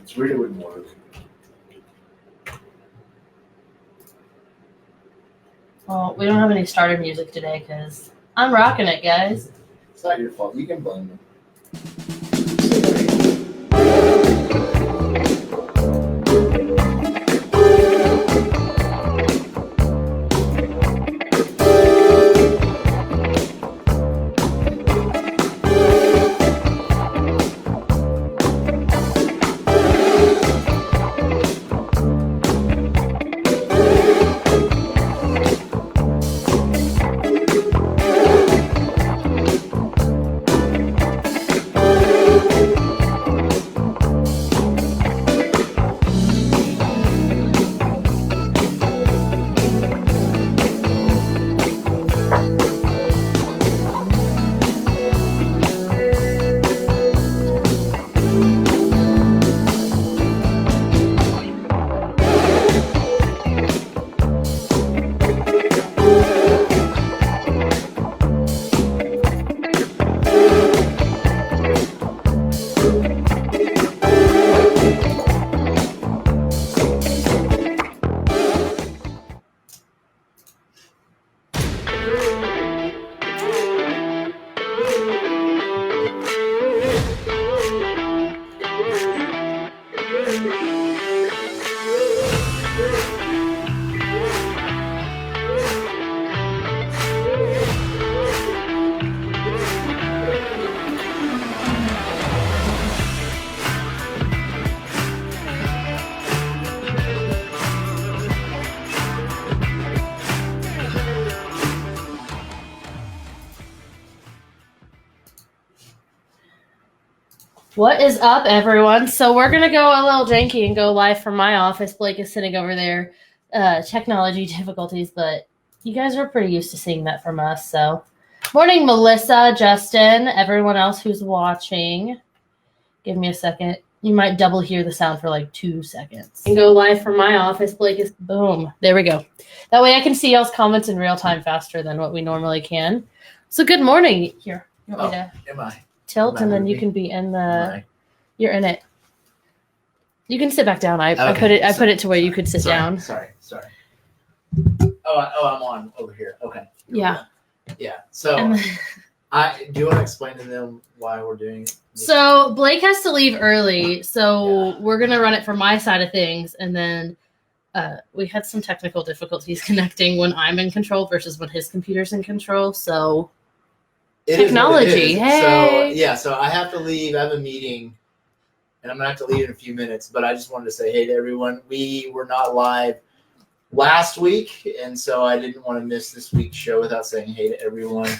It's weird it wouldn't work. Well, we don't have any starter music today because I'm rocking it, guys. It's not your fault. You can blame me. What is up, everyone? So we're going to go a little janky and go live from my office. Blake is sitting over there. Technology difficulties, but you guys are pretty used to seeing that from us. So morning, Melissa, Justin, everyone else who's watching. Give me a second. You might double hear the sound for like 2 seconds. And go live from my office. Blake is boom. There we go. That way I can see y'all's comments in real time faster than what we normally can. So good morning. Here. You want me to Am I? tilt and then you can be in the you're in it. You can sit back down. I put it to where you could sit down. Sorry. Oh, I'm on over here. Okay. Yeah. So do you want to explain to them why we're doing it? So Blake has to leave early, so we're gonna run it from my side of things, and then we had some technical difficulties connecting when I'm in control versus when his computer's in control. So technology. Hey. So I have to leave. I have a meeting, and I'm gonna have to leave in a few minutes. But I just wanted to say hey to everyone. We were not live last week, and so I didn't want to miss this week's show without saying hey to everyone.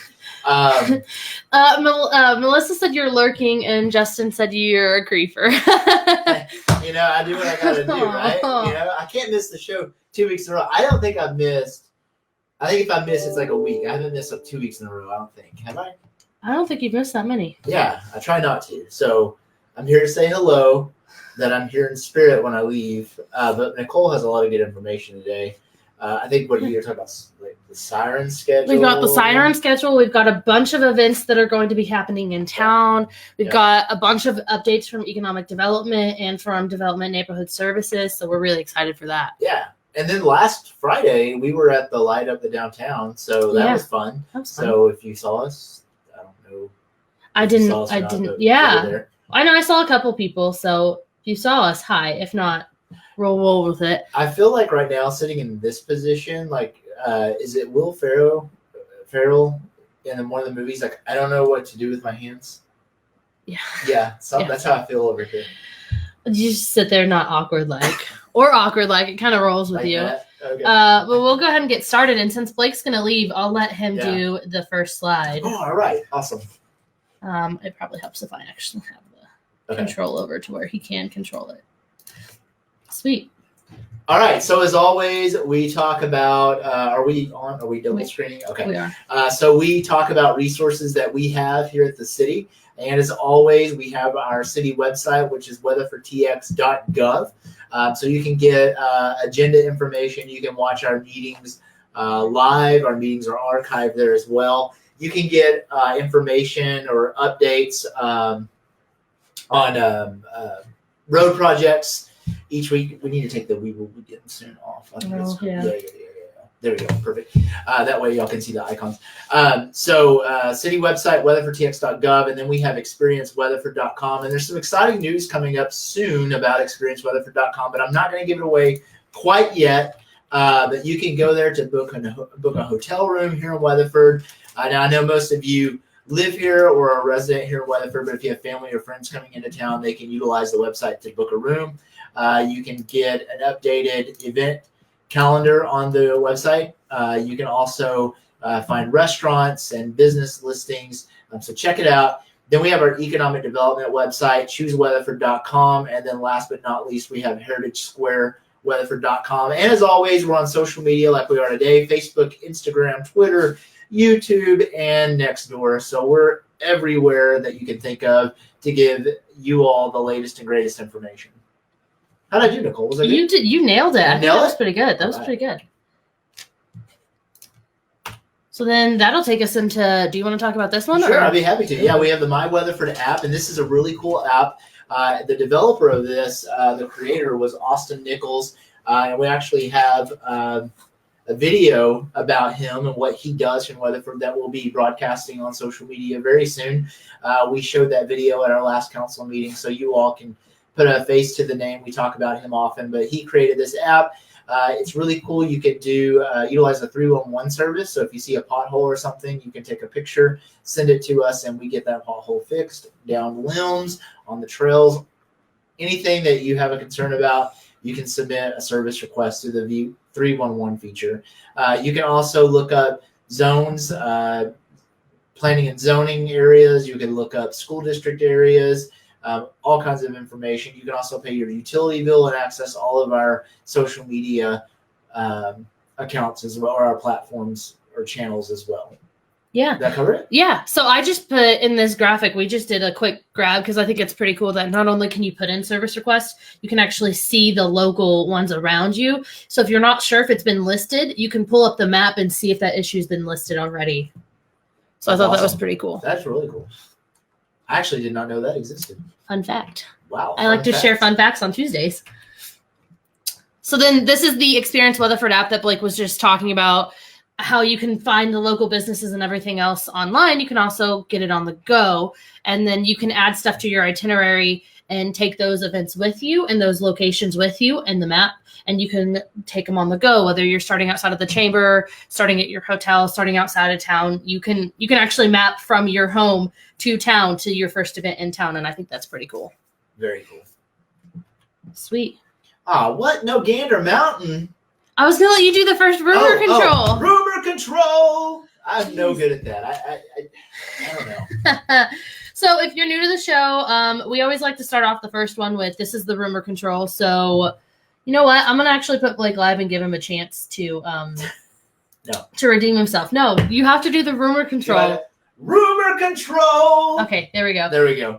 Melissa said you're lurking, and Justin said you're a griefer. I do what I gotta do, right? I can't miss the show 2 weeks in a row. I don't think I've missed. I think if I miss, it's like a week. I haven't missed up 2 weeks in a row. I don't think. Have I? I don't think you've missed that many. Yeah, I try not to. So I'm here to say hello. That I'm here in spirit when I leave. But Nicole has a lot of good information today. I think what you're talking about, like the Siren schedule. We've got the Siren schedule. We've got a bunch of events that are going to be happening in town. We've got a bunch of updates from economic development and from development neighborhood services. So we're really excited for that. Yeah. And then last Friday, we were at the Light Up the Downtown. So that was fun. So if you saw us, I don't know. I didn't. Yeah. I know I saw a couple people. So if you saw us, hi. If not, roll with it. I feel like right now, sitting in this position, like, is it Will Ferrell in one of the movies? Like, I don't know what to do with my hands. Yeah. Yeah. That's how I feel over here. You just sit there, not awkward like, or awkward like. It kind of rolls with like you. Okay. But we'll go ahead and get started. And since Blake's going to leave, I'll let him do the first slide. Oh, all right. Awesome. It probably helps if I actually have the control over to where he can control it. Sweet. All right. So as always, we talk about, are we on? Are we double screening? Okay. We are. So we talk about resources that we have here at the city. And as always, we have our city website, which is weatherfordtx.gov. So you can get agenda information. You can watch our meetings live. Our meetings are archived there as well. You can get information or updates on road projects each week. We need to take the we will be getting soon off. I think Yeah. There we go. Perfect. That way y'all can see the icons. So city website, weatherfordtx.gov, and then we have experienceweatherford.com. And there's some exciting news coming up soon about experienceweatherford.com, but I'm not going to give it away quite yet. But you can go there to book a hotel room here in Weatherford. Now, I know most of you live here or are a resident here in Weatherford, but if you have family or friends coming into town, they can utilize the website to book a room. You can get an updated event calendar on the website. You can also find restaurants and business listings. So check it out. Then we have our economic development website, chooseweatherford.com. And then last but not least, we have heritagesquareweatherford.com. And as always, we're on social media like we are today, Facebook, Instagram, Twitter, YouTube, and Nextdoor. So we're everywhere that you can think of to give you all the latest and greatest information. How did I do, Nicole? Was I good? You nailed it. I think Nailed that was it? pretty good. That was pretty good. So then that'll take us into, do you want to talk about this one? Sure, or? I'd be happy to. Yeah, we have the My Weatherford app, and this is a really cool app. The developer of this, the creator, was Austin Nichols, and we actually have a video about him and what he does in Weatherford that will be broadcasting on social media very soon. We showed that video at our last council meeting, so you all can put a face to the name. We talk about him often, but he created this app. It's really cool. You could utilize the 311 service. So if you see a pothole or something, you can take a picture, send it to us, and we get that pothole fixed down limbs, on the trails. Anything that you have a concern about, you can submit a service request through the 311 feature. You can also look up zones, planning and zoning areas. You can look up school district areas. All kinds of information. You can also pay your utility bill and access all of our social media accounts as well, or our platforms or channels as well. Yeah. Did that cover it? Yeah. So I just put in this graphic, we just did a quick grab because I think it's pretty cool that not only can you put in service requests, you can actually see the local ones around you. So if you're not sure if it's been listed, you can pull up the map and see if that issue's been listed already. So I thought that was pretty cool. That's really cool. I actually did not know that existed. Fun fact. Wow. I like to share fun facts on Tuesdays. So then this is the Experience Weatherford app that Blake was just talking about, how you can find the local businesses and everything else online. You can also get it on the go, and then you can add stuff to your itinerary and take those events with you and those locations with you in the map, and you can take them on the go, whether you're starting outside of the chamber, starting at your hotel, starting outside of town. You can actually map from your home to town to your first event in town, and I think that's pretty cool. Very cool. Sweet. What? No Gander Mountain? I was going to let you do the first rumor control. Rumor control! I'm no good at that. I don't know. So if you're new to the show, we always like to start off the first one with, this is the rumor control. So you know what? I'm going to actually put Blake live and give him a chance to to redeem himself. No, you have to do the rumor control. Rumor control! Okay, there we go. There we go.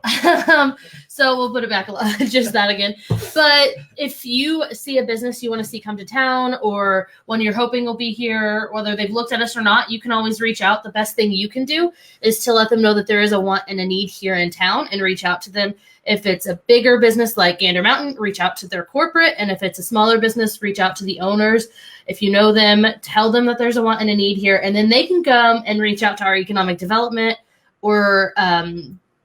So we'll put it back just that again. But if you see a business you want to see come to town, or one you're hoping will be here, whether they've looked at us or not, you can always reach out. The best thing you can do is to let them know that there is a want and a need here in town, and reach out to them. If it's a bigger business like Gander Mountain, reach out to their corporate. And if it's a smaller business, reach out to the owners. If you know them, tell them that there's a want and a need here, and then they can come and reach out to our economic development or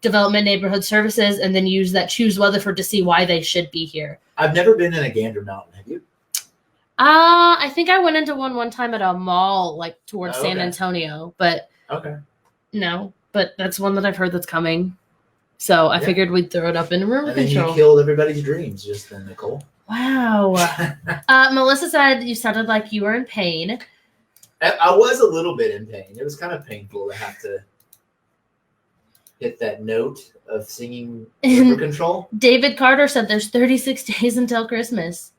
development neighborhood services, and then use that Choose Weatherford to see why they should be here. I've never been in a Gander Mountain. Have you? I think I went into one time at a mall, like towards San Antonio, but no, but that's one that I've heard that's coming. So I figured we'd throw it up in rumor control. And then you killed everybody's dreams just then, Nicole. Wow. Melissa said you sounded like you were in pain. I was a little bit in pain. It was kind of painful to have to hit that note of singing River Control. David Carter said there's 36 days until Christmas.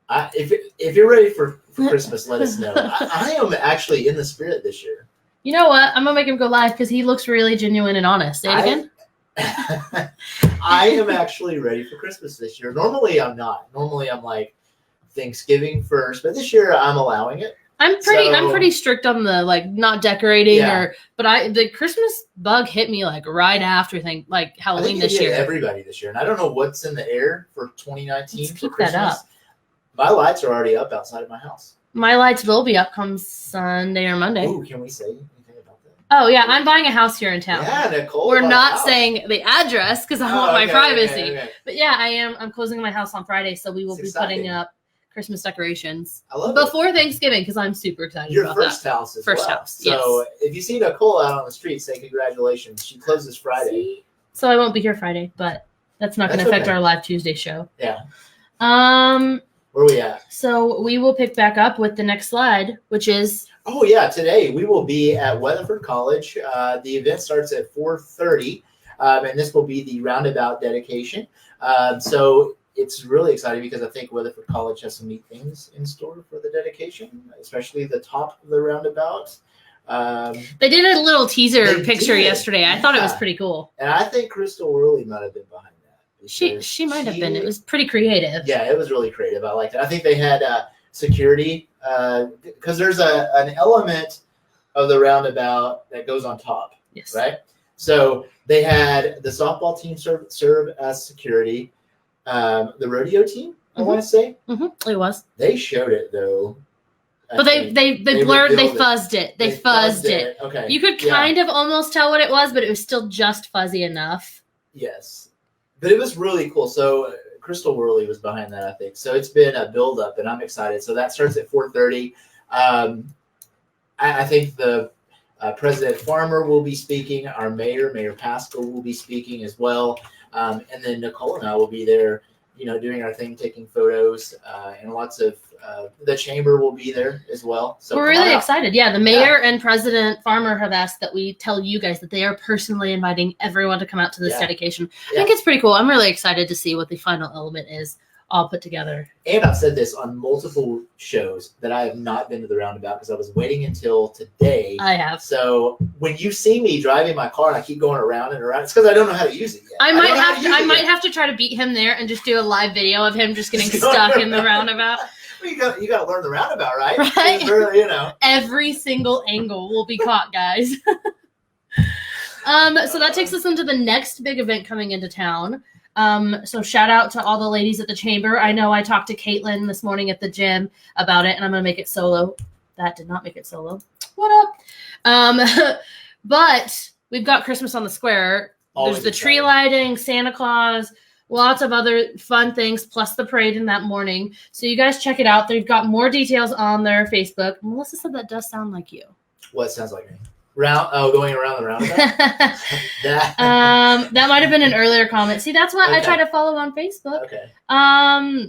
If you're ready for Christmas, let us know. I am actually in the spirit this year. You know what? I'm going to make him go live because he looks really genuine and honest. Say it again. I am actually ready for Christmas this year. Normally, I'm not. Normally, I'm like Thanksgiving first. But this year, I'm allowing it. I'm pretty strict on the not decorating but the Christmas bug hit me right after Halloween this year. Everybody this year, and I don't know what's in the air for 2019 Let's for keep Christmas. that up. My lights are already up outside of my house. My lights will be up come Sunday or Monday. Ooh, can we say anything about that? Oh yeah, I'm buying a house here in town. Yeah, Nicole. We're not saying the address because I want my privacy. Okay. But yeah, I'm closing my house on Friday, so we will be putting up Christmas decorations before Thanksgiving because I'm super excited about that. Your first house as well. First house, So if you see Nicole out on the street, say congratulations. She closes Friday. So I won't be here Friday, but that's not going to affect our live Tuesday show. Yeah. Where are we at? So we will pick back up with the next slide, which is... Oh, yeah. Today we will be at Weatherford College. The event starts at 4:30, and this will be the roundabout dedication. So it's really exciting because I think Weatherford College has some neat things in store for the dedication, especially the top of the roundabout. They did a little teaser picture yesterday. I thought it was pretty cool. And I think Crystal really might have been behind that. She might have been. It was pretty creative. Yeah, it was really creative. I liked it. I think they had security because there's an element of the roundabout that goes on top. Yes. Right? So they had the softball team serve as security. The rodeo team, I want to say. Mm-hmm. It was. They showed it, though. But they blurred, they fuzzed it. They fuzzed it. Okay. You could kind of almost tell what it was, but it was still just fuzzy enough. Yes. But it was really cool. So Crystal Worley was behind that, I think. So it's been a build-up, and I'm excited. So that starts at 4:30. I think the President Farmer will be speaking. Our Mayor Pascal, will be speaking as well. And then Nicole and I will be there, doing our thing, taking photos, and lots of the chamber will be there as well. So we're really excited. Yeah, the mayor and President Farmer have asked that we tell you guys that they are personally inviting everyone to come out to this dedication. I think it's pretty cool. I'm really excited to see what the final element is all put together. And I've said this on multiple shows that I have not been to the roundabout because I was waiting until today. I have. So when you see me driving my car and I keep going around and around, it's because I don't know how to use it yet. I might have to try to beat him there and just do a live video of him just getting stuck in the roundabout. Well, you got to learn the roundabout, right? Right. Every single angle will be caught, guys. So that takes us into the next big event coming into town. So shout out to all the ladies at the chamber. I know I talked to Caitlin this morning at the gym about it, and I'm going to make it solo. That did not make it solo. What up? But we've got Christmas on the Square. There's the tree lighting, Santa Claus, lots of other fun things, plus the parade in that morning. So you guys check it out. They've got more details on their Facebook. Melissa said that does sound like you. What sounds like me? Going around the roundabout? That might have been an earlier comment. See, that's why I try to follow on Facebook. Okay. Bye,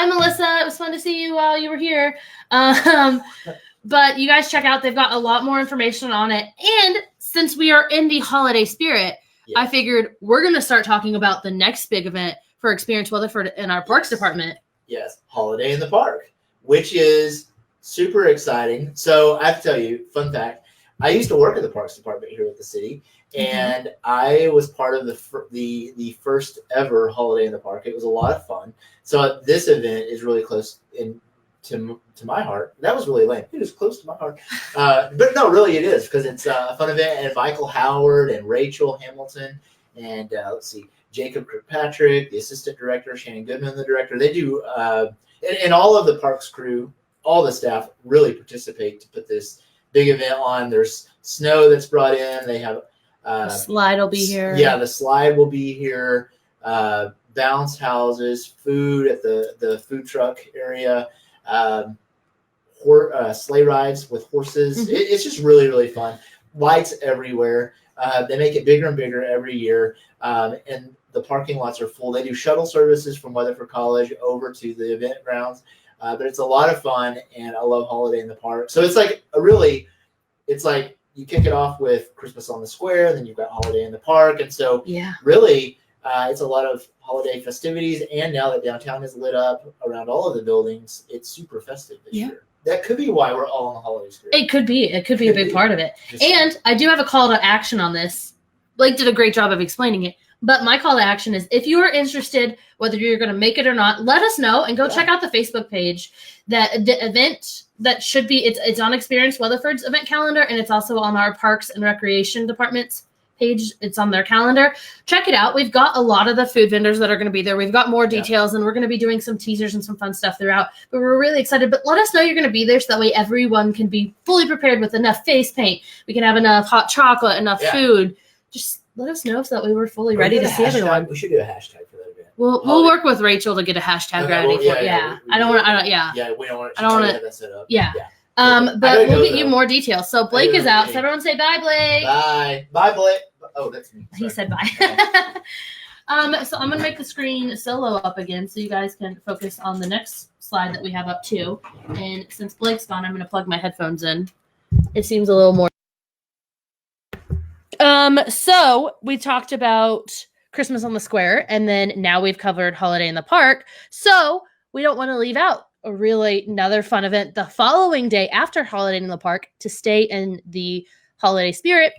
Melissa. It was fun to see you while you were here. But you guys check out. They've got a lot more information on it. And since we are in the holiday spirit, I figured we're going to start talking about the next big event for Experience Weatherford in our Parks Department. Yes, Holiday in the Park, which is super exciting. So I have to tell you, fun fact, I used to work at the Parks Department here at the city, and I was part of the first ever Holiday in the Park. It was a lot of fun. So this event is really close to my heart. That was really lame. It is close to my heart. But no, really it is, because it's a fun event. And Michael Howard and Rachel Hamilton and Jacob Kirkpatrick, the assistant director, Shannon Goodman, the director. They do, and all of the parks crew, all the staff really participate to put this big event on. There's snow that's brought in. They have the slide will be here. Yeah, the slide will be here. Bounce houses, food at the food truck area. Sleigh rides with horses. It's just really, really fun. Lights everywhere. They make it bigger and bigger every year. And the parking lots are full. They do shuttle services from Weatherford College over to the event grounds. But it's a lot of fun, and I love Holiday in the Park. So it's like you kick it off with Christmas on the Square, and then you've got Holiday in the Park. And so really, it's a lot of holiday festivities. And now that downtown is lit up around all of the buildings, it's super festive this year. That could be why we're all on the holiday spirit. It could be. It could be a big part of it. And I do have a call to action on this. Blake did a great job of explaining it. But my call to action is if you are interested, whether you're going to make it or not, let us know and go check out the Facebook page. That the event that should be, it's on Experience Weatherford's event calendar, and it's also on our Parks and Recreation Department's page. It's on their calendar. Check it out. We've got a lot of the food vendors that are going to be there. We've got more details, and we're going to be doing some teasers and some fun stuff throughout. But we're really excited. But let us know you're going to be there so that way everyone can be fully prepared with enough face paint. We can have enough hot chocolate, enough food. Just let us know so that we were fully ready to see everyone. We should do a hashtag for that event. We'll work with Rachel to get a hashtag ready for it. Yeah, I don't want to. Yeah, we don't want to. I don't want to have that set up. Yeah. But we'll get you more details. So Blake is out. So everyone say bye, Blake. Bye, Blake. Oh, that's me. He said bye. So I'm gonna make the screen solo up again so you guys can focus on the next slide that we have up too. And since Blake's gone, I'm gonna plug my headphones in. It seems a little more. So we talked about Christmas on the Square, and then now we've covered Holiday in the Park. So we don't want to leave out another fun event the following day after Holiday in the Park to stay in the holiday spirit.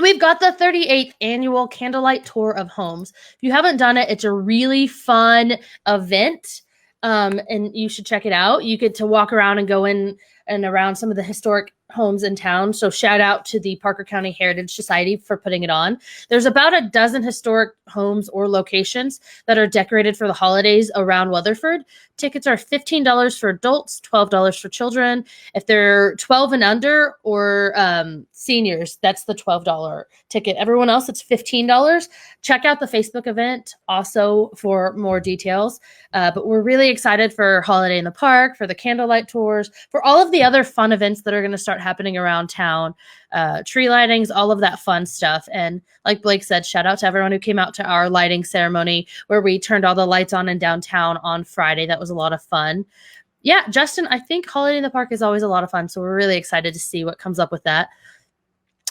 We've got the 38th annual Candlelight Tour of Homes. If you haven't done it, it's a really fun event, and you should check it out. You get to walk around and go in and around some of the historic homes in town. So shout out to the Parker County Heritage Society for putting it on. There's about a dozen historic homes or locations that are decorated for the holidays around Weatherford. Tickets are $15 for adults, $12 for children. If they're 12 and under or seniors, that's the $12 ticket. Everyone else, it's $15. Check out the Facebook event also for more details. But we're really excited for Holiday in the Park, for the Candlelight Tours, for all of the other fun events that are going to start happening around town, tree lightings, all of that fun stuff. And like Blake said, shout out to everyone who came out to our lighting ceremony where we turned all the lights on in downtown on Friday. That was a lot of fun. Yeah, Justin, I think Holiday in the Park is always a lot of fun. So we're really excited to see what comes up with that.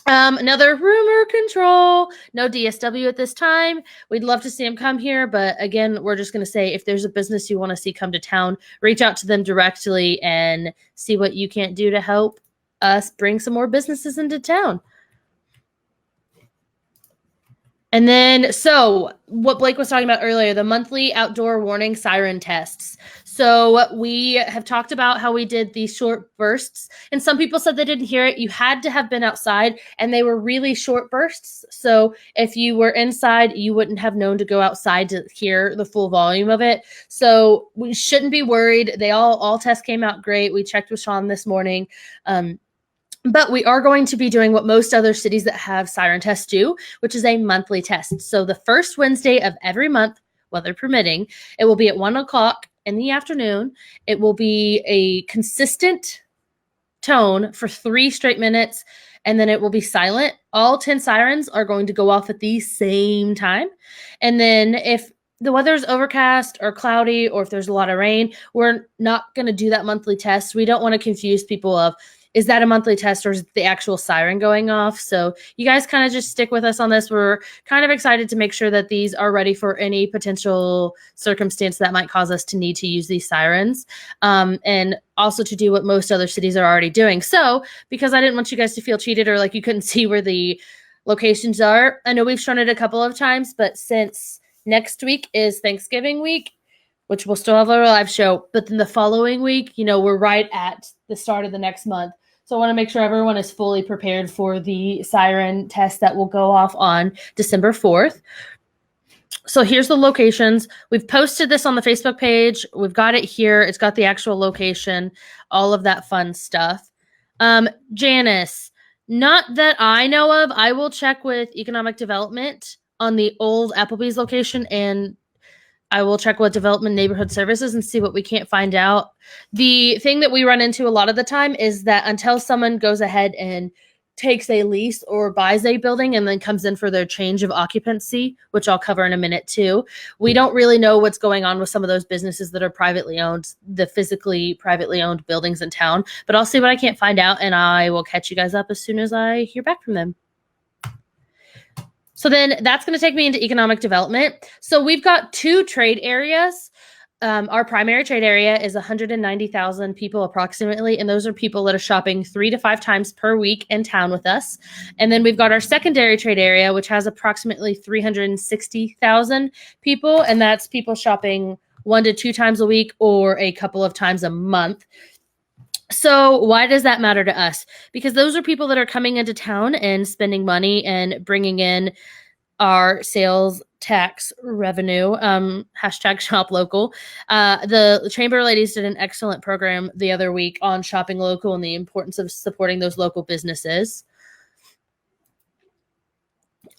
Another rumor control. No DSW at this time. We'd love to see him come here, but again, we're just going to say if there's a business you want to see come to town, reach out to them directly and see what you can't do to help us bring some more businesses into town. And then, so what Blake was talking about earlier, the monthly outdoor warning siren tests. So we have talked about how we did these short bursts, and some people said they didn't hear it. You had to have been outside, and they were really short bursts. So if you were inside, you wouldn't have known to go outside to hear the full volume of it. So we shouldn't be worried. All tests came out great. We checked with Sean this morning. But we are going to be doing what most other cities that have Siren Test do, which is a monthly test. So the first Wednesday of every month, weather permitting, it will be at 1:00 in the afternoon. It will be a consistent tone for 3 straight minutes, and then it will be silent. All 10 sirens are going to go off at the same time. And then if the weather's overcast or cloudy, or if there's a lot of rain, we're not going to do that monthly test. We don't want to confuse people of, is that a monthly test or is the actual siren going off? So you guys kind of just stick with us on this. We're kind of excited to make sure that these are ready for any potential circumstance that might cause us to need to use these sirens, and also to do what most other cities are already doing. So because I didn't want you guys to feel cheated or like you couldn't see where the locations are, I know we've shown it a couple of times, but since next week is Thanksgiving week, which we'll still have a live show, but then the following week, we're right at the start of the next month. So I want to make sure everyone is fully prepared for the siren test that will go off on December 4th. So here's the locations. We've posted this on the Facebook page. We've got it here. It's got the actual location, all of that fun stuff. Janice, not that I know of. I will check with economic development on the old Applebee's location, and I will check with Development Neighborhood Services and see what we can't find out. The thing that we run into a lot of the time is that until someone goes ahead and takes a lease or buys a building and then comes in for their change of occupancy, which I'll cover in a minute too, we don't really know what's going on with some of those businesses that are privately owned, the physically privately owned buildings in town. But I'll see what I can't find out, and I will catch you guys up as soon as I hear back from them. So then that's going to take me into economic development. So we've got 2 trade areas our primary trade area is 190,000 people approximately, and those are people that are shopping 3 to 5 times per week in town with us. And then we've got our secondary trade area, which has approximately 360,000 people, and that's people shopping 1 to 2 times a week or a couple of times a month. So why does that matter to us? Because those are people that are coming into town and spending money and bringing in our sales tax revenue, hashtag shop local. The Chamber ladies did an excellent program the other week on shopping local and the importance of supporting those local businesses.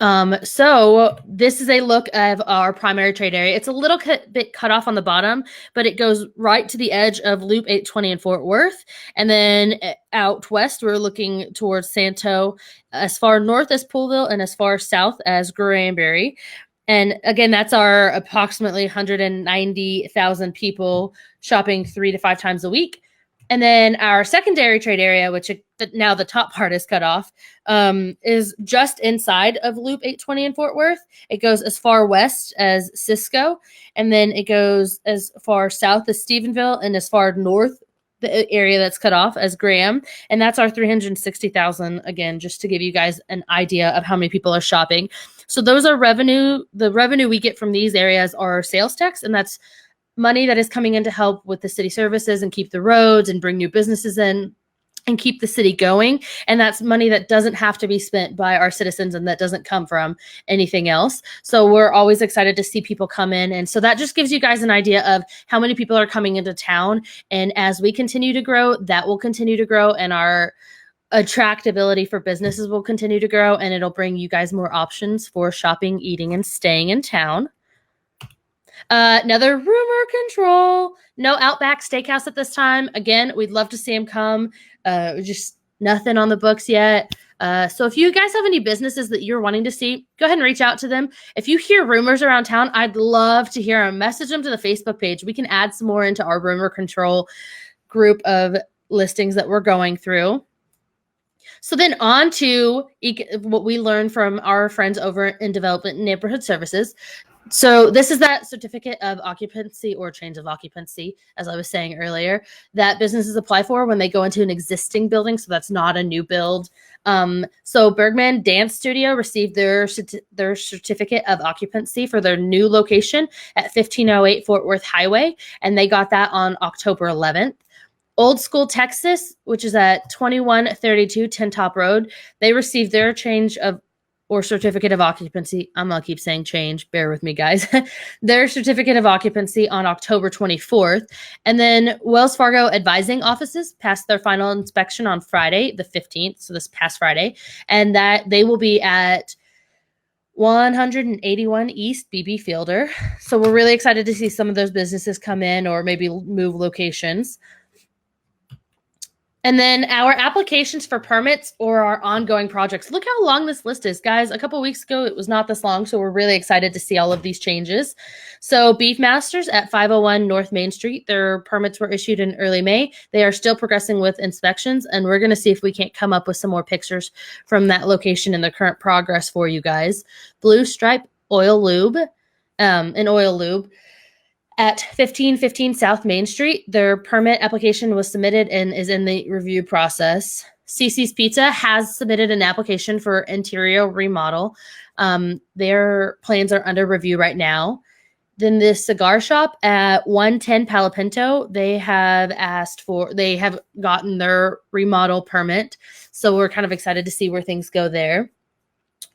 So this is a look of our primary trade area. It's a little bit cut off on the bottom, but it goes right to the edge of Loop 820 in Fort Worth. And then out west, we're looking towards Santo, as far north as Poolville and as far south as Granbury. And again, that's our approximately 190,000 people shopping 3 to 5 times a week. And then our secondary trade area, which now the top part is cut off, is just inside of Loop 820 in Fort Worth. It goes as far west as Cisco, and then it goes as far south as Stephenville, and as far north, the area that's cut off, as Graham. And that's our 360,000, again, just to give you guys an idea of how many people are shopping. So those are revenue. The revenue we get from these areas are sales tax, and that's money that is coming in to help with the city services and keep the roads and bring new businesses in and keep the city going. And that's money that doesn't have to be spent by our citizens and that doesn't come from anything else. So we're always excited to see people come in. And so that just gives you guys an idea of how many people are coming into town. And as we continue to grow, that will continue to grow, and our attractability for businesses will continue to grow, and it'll bring you guys more options for shopping, eating, and staying in town. Another rumor control. No Outback Steakhouse at this time. Again, we'd love to see him come. Just nothing on the books yet. So if you guys have any businesses that you're wanting to see, go ahead and reach out to them. If you hear rumors around town, I'd love to hear them. Message them to the Facebook page. We can add some more into our rumor control group of listings that we're going through. So then on to what we learned from our friends over in Development and Neighborhood Services. So this is that certificate of occupancy or change of occupancy, as I was saying earlier, that businesses apply for when they go into an existing building. So that's not a new build. So Bergman Dance Studio received their certificate of occupancy for their new location at 1508 Fort Worth Highway, and they got that on October 11th. Old School Texas, which is at 2132 Tin Top Road, they received their change of or certificate of occupancy. I'm going to keep saying change. Bear with me, guys. Their certificate of occupancy on October 24th. And then Wells Fargo advising offices passed their final inspection on Friday, the 15th. So this past Friday. And that they will be at 181 East BB Fielder. So we're really excited to see some of those businesses come in or maybe move locations. And then our applications for permits or our ongoing projects. Look how long this list is, guys. A couple weeks ago, it was not this long, so we're really excited to see all of these changes. So Beefmasters at 501 North Main Street, their permits were issued in early May. They are still progressing with inspections, and we're going to see if we can't come up with some more pictures from that location and the current progress for you guys. Blue Stripe Oil Lube, an oil lube, at 1515 South Main Street. Their permit application was submitted and is in the review process. CC's Pizza has submitted an application for interior remodel. Their plans are under review right now. Then the cigar shop at 110 Palo Pinto, they have gotten their remodel permit. So we're kind of excited to see where things go there.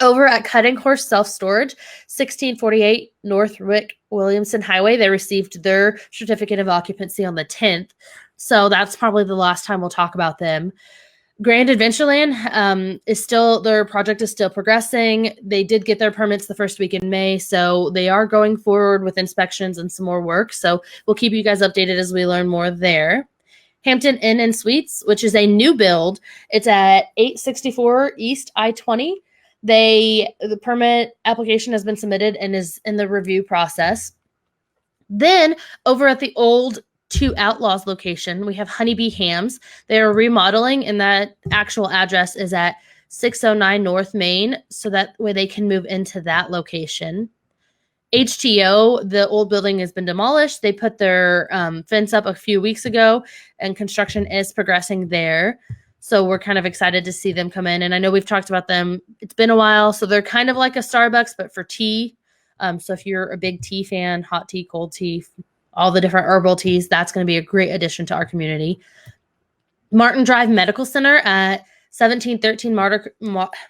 Over at Cutting Horse Self-Storage, 1648 North Rick Williamson Highway, they received their certificate of occupancy on the 10th. So that's probably the last time we'll talk about them. Grand Adventureland their project is still progressing. They did get their permits the first week in May, so they are going forward with inspections and some more work. So we'll keep you guys updated as we learn more there. Hampton Inn and Suites, which is a new build. It's at 864 East I-20. The permit application has been submitted and is in the review process. Then over at the old Two Outlaws location, we have Honeybee Hams. They are remodeling, and that actual address is at 609 North Main, so that way they can move into that location. HTO, the old building has been demolished. They put their fence up a few weeks ago, and construction is progressing there. So we're kind of excited to see them come in. And I know we've talked about them. It's been a while. So they're kind of like a Starbucks, but for tea. So if you're a big tea fan, hot tea, cold tea, all the different herbal teas, that's going to be a great addition to our community. Martin Drive Medical Center at 1713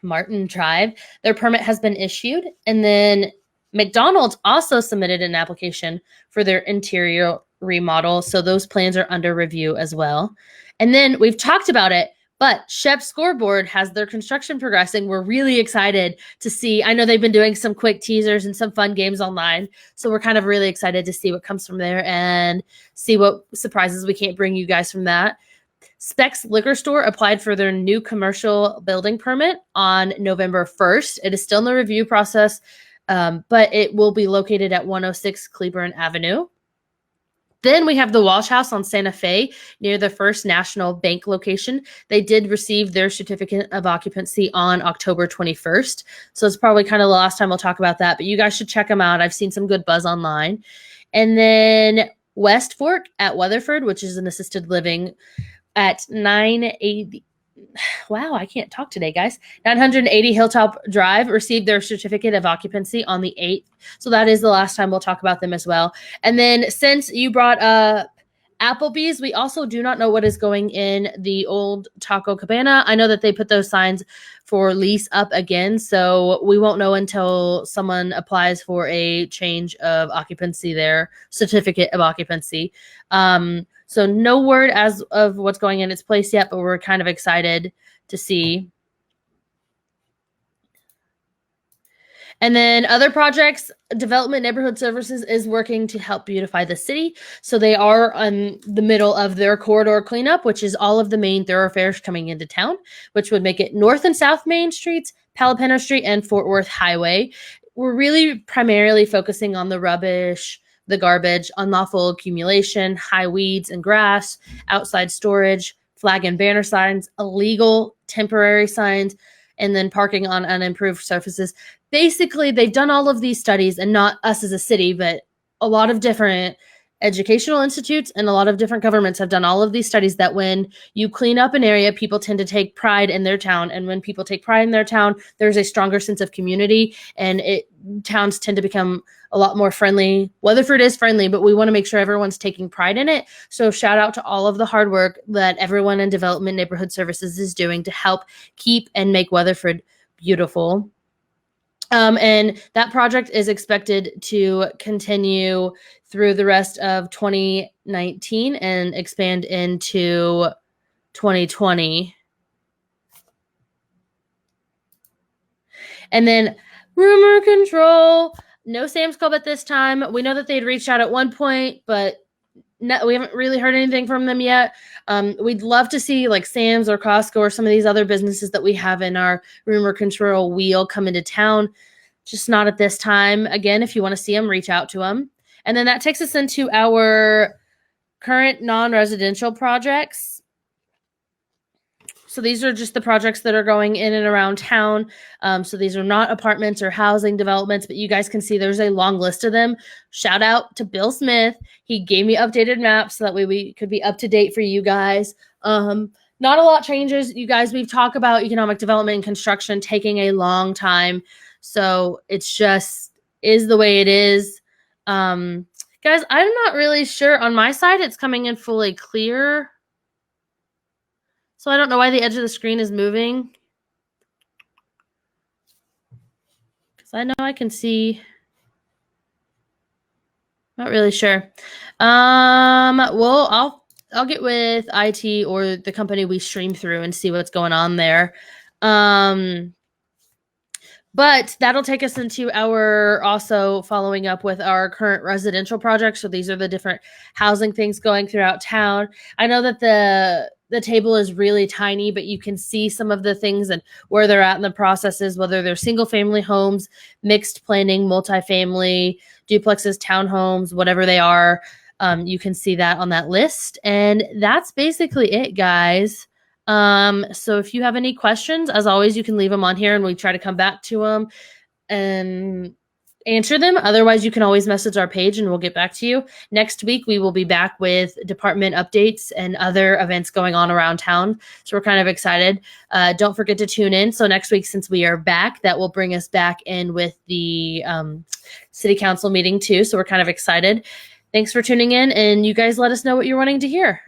Martin Drive. Their permit has been issued. And then McDonald's also submitted an application for their interior remodel. So those plans are under review as well. And then we've talked about it, but Shep Scoreboard has their construction progressing. We're really excited to see. I know they've been doing some quick teasers and some fun games online. So we're kind of really excited to see what comes from there and see what surprises we can't bring you guys from that. Specs Liquor Store applied for their new commercial building permit on November 1st. It is still in the review process, but it will be located at 106 Cleburne Avenue. Then we have the Walsh House on Santa Fe near the First National Bank location. They did receive their certificate of occupancy on October 21st. So it's probably kind of the last time we'll talk about that, but you guys should check them out. I've seen some good buzz online. And then West Fork at Weatherford, which is an assisted living at 980. Wow, I can't talk today, guys. 980 Hilltop Drive received their certificate of occupancy on the 8th. So that is the last time we'll talk about them as well. And then since you brought up Applebee's, we also do not know what is going in the old Taco Cabana. I know that they put those signs for lease up again, so we won't know until someone applies for a change of occupancy there, certificate of occupancy. So no word as of what's going in its place yet, but we're kind of excited to see. And then other projects, Development Neighborhood Services is working to help beautify the city. So they are on the middle of their corridor cleanup, which is all of the main thoroughfares coming into town, which would make it North and South Main Streets, Palapeno Street, and Fort Worth Highway. We're really primarily focusing on the rubbish, the garbage, unlawful accumulation, high weeds and grass, outside storage, flag and banner signs, illegal temporary signs, and then parking on unimproved surfaces. Basically, they've done all of these studies, and not us as a city, but a lot of different educational institutes and a lot of different governments have done all of these studies that when you clean up an area, people tend to take pride in their town. And when people take pride in their town, there's a stronger sense of community, and towns tend to become a lot more friendly. Weatherford is friendly, but we want to make sure everyone's taking pride in it. So shout out to all of the hard work that everyone in Development Neighborhood Services is doing to help keep and make Weatherford beautiful. And that project is expected to continue through the rest of 2019 and expand into 2020. And then rumor control. No Sam's Club at this time. We know that they'd reached out at one point, but we haven't really heard anything from them yet. We'd love to see like Sam's or Costco or some of these other businesses that we have in our rumor control wheel come into town. Just not at this time. Again, if you want to see them, reach out to them. And then that takes us into our current non-residential projects. So these are just the projects that are going in and around town. So these are not apartments or housing developments, but you guys can see there's a long list of them. Shout out to Bill Smith. He gave me updated maps so that way we could be up to date for you guys. Not a lot changes. You guys, we've talked about economic development and construction taking a long time. So it's just is the way it is. Guys, I'm not really sure. On my side, it's coming in fully clear. So I don't know why the edge of the screen is moving. Because I know I can see. Not really sure. Well, I'll get with IT or the company we stream through and see what's going on there. But that'll take us into our also following up with our current residential projects. So these are the different housing things going throughout town. I know that the table is really tiny, but you can see some of the things and where they're at in the processes, whether they're single family homes, mixed planning, multifamily, duplexes, townhomes, whatever they are. You can see that on that list. And that's basically it, guys. So if you have any questions, as always, you can leave them on here and we try to come back to them. And answer them. Otherwise, you can always message our page and we'll get back to you. Next week, we will be back with department updates and other events going on around town. So we're kind of excited. Don't forget to tune in. So next week, since we are back, that will bring us back in with the city council meeting too. So we're kind of excited. Thanks for tuning in, and you guys let us know what you're wanting to hear.